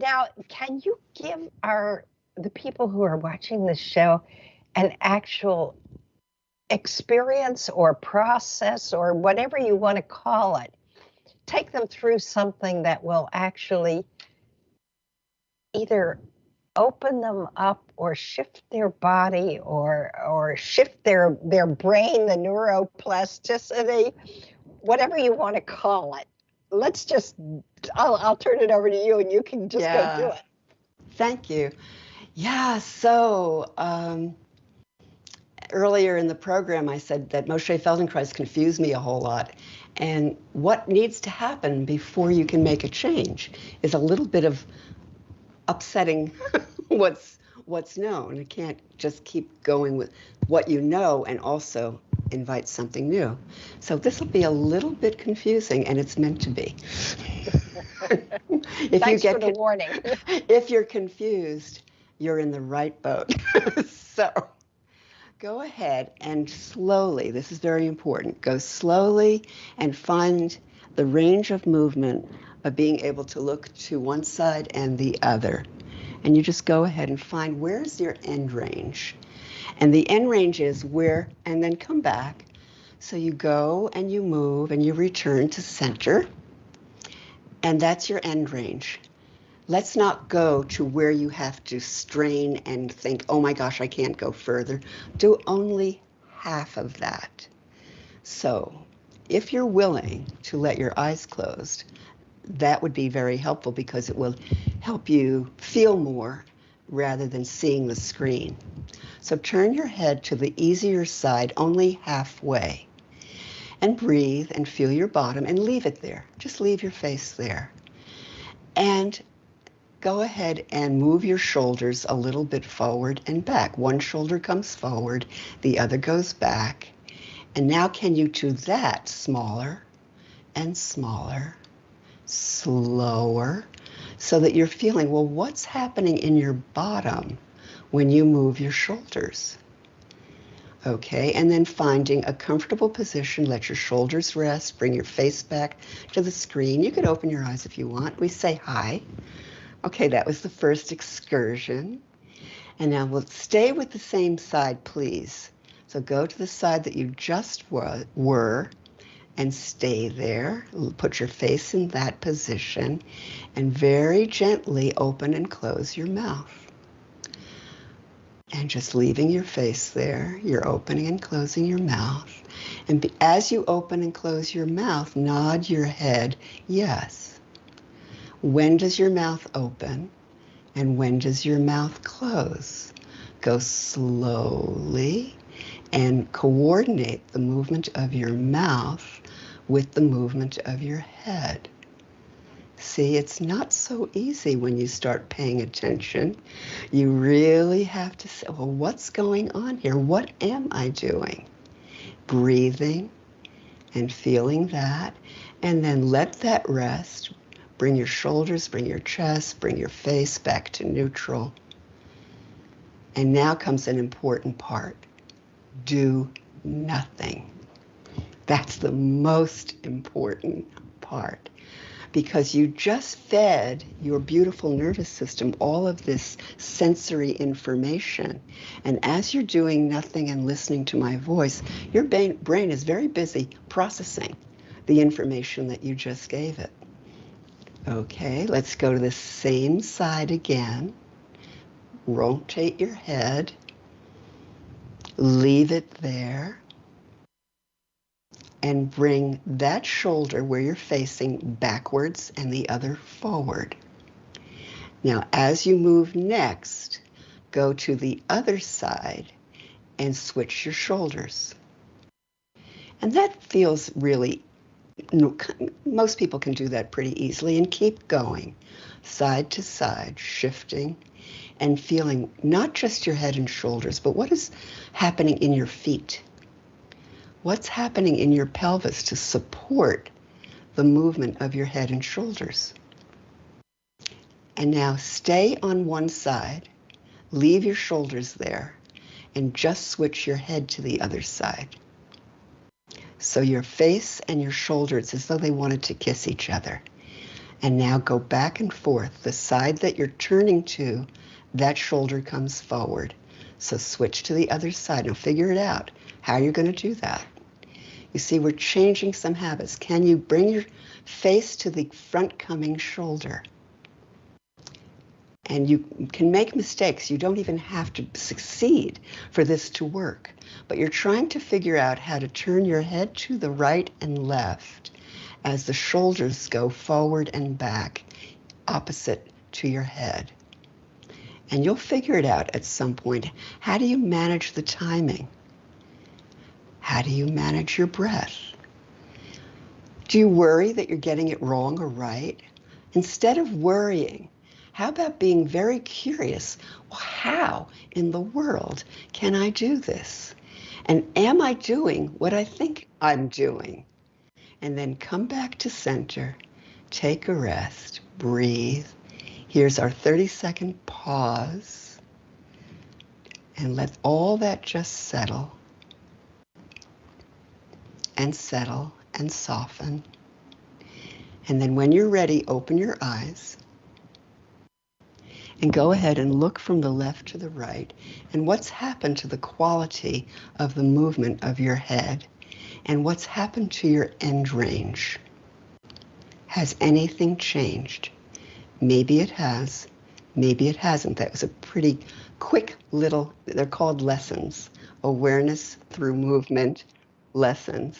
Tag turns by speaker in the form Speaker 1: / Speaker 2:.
Speaker 1: Now, can you give the people who are watching this show an actual experience or process or whatever you want to call it? Take them through something that will actually either open them up or shift their body or shift their brain, the neuroplasticity, whatever you want to call it. Let's just, I'll turn it over to you and you can just go do it.
Speaker 2: Thank you. Yeah, so earlier in the program I said that Moshe Feldenkrais confused me a whole lot. And what needs to happen before you can make a change is a little bit of upsetting what's known. You can't just keep going with what you know and also invite something new. So this will be a little bit confusing, and it's meant to be.
Speaker 1: Thanks for the warning.
Speaker 2: If you're confused, you're in the right boat. So go ahead and slowly, this is very important, go slowly and find the range of movement of being able to look to one side and the other. And you just go ahead and find where's your end range. And the end range is where, and then come back. So you go and you move and you return to center. And that's your end range. Let's not go to where you have to strain and think, oh my gosh, I can't go further. Do only half of that. So if you're willing to let your eyes closed, that would be very helpful because it will help you feel more rather than seeing the screen. So turn your head to the easier side only halfway and breathe and feel your bottom and leave it there. Just leave your face there. And go ahead and move your shoulders a little bit forward and back. One shoulder comes forward, the other goes back. And now can you do that smaller and smaller, slower, so that you're feeling, well, what's happening in your bottom when you move your shoulders? Okay, and then finding a comfortable position, let your shoulders rest, bring your face back to the screen. You could open your eyes if you want. We say hi. Okay, that was the first excursion. And now we'll stay with the same side, please. So go to the side that you just were and stay there. Put your face in that position and very gently open and close your mouth. And just leaving your face there, you're opening and closing your mouth. And as you open and close your mouth, nod your head, yes. When does your mouth open and when does your mouth close? Go slowly and coordinate the movement of your mouth with the movement of your head. See, it's not so easy when you start paying attention. You really have to say, well, what's going on here? What am I doing? Breathing and feeling that, and then let that rest. Bring your shoulders, bring your chest, bring your face back to neutral. And now comes an important part. Do nothing. That's the most important part. Because you just fed your beautiful nervous system all of this sensory information. And as you're doing nothing and listening to my voice, your brain is very busy processing the information that you just gave it. Okay, let's go to the same side again. Rotate your head. Leave it there. And bring that shoulder where you're facing backwards and the other forward. Now, as you move next, go to the other side and switch your shoulders. And that feels really, most people can do that pretty easily, and keep going side to side, shifting and feeling not just your head and shoulders, but what is happening in your feet. What's happening in your pelvis to support the movement of your head and shoulders? And now stay on one side, leave your shoulders there, and just switch your head to the other side. So your face and your shoulders, as though they wanted to kiss each other. And now go back and forth. The side that you're turning to, that shoulder comes forward. So switch to the other side. Now figure it out, how you're going to do that. You see, we're changing some habits. Can you bring your face to the front coming shoulder? And you can make mistakes. You don't even have to succeed for this to work. But you're trying to figure out how to turn your head to the right and left as the shoulders go forward and back, opposite to your head. And you'll figure it out at some point. How do you manage the timing? How do you manage your breath? Do you worry that you're getting it wrong or right? Instead of worrying, how about being very curious? Well, how in the world can I do this? And am I doing what I think I'm doing? And then come back to center, take a rest, breathe. Here's our 30-second pause. And let all that just settle and settle and soften. And then when you're ready, open your eyes. And go ahead and look from the left to the right. And what's happened to the quality of the movement of your head? And what's happened to your end range? Has anything changed? Maybe it has. Maybe it hasn't. That was a pretty quick little, they're called lessons. Awareness through movement lessons.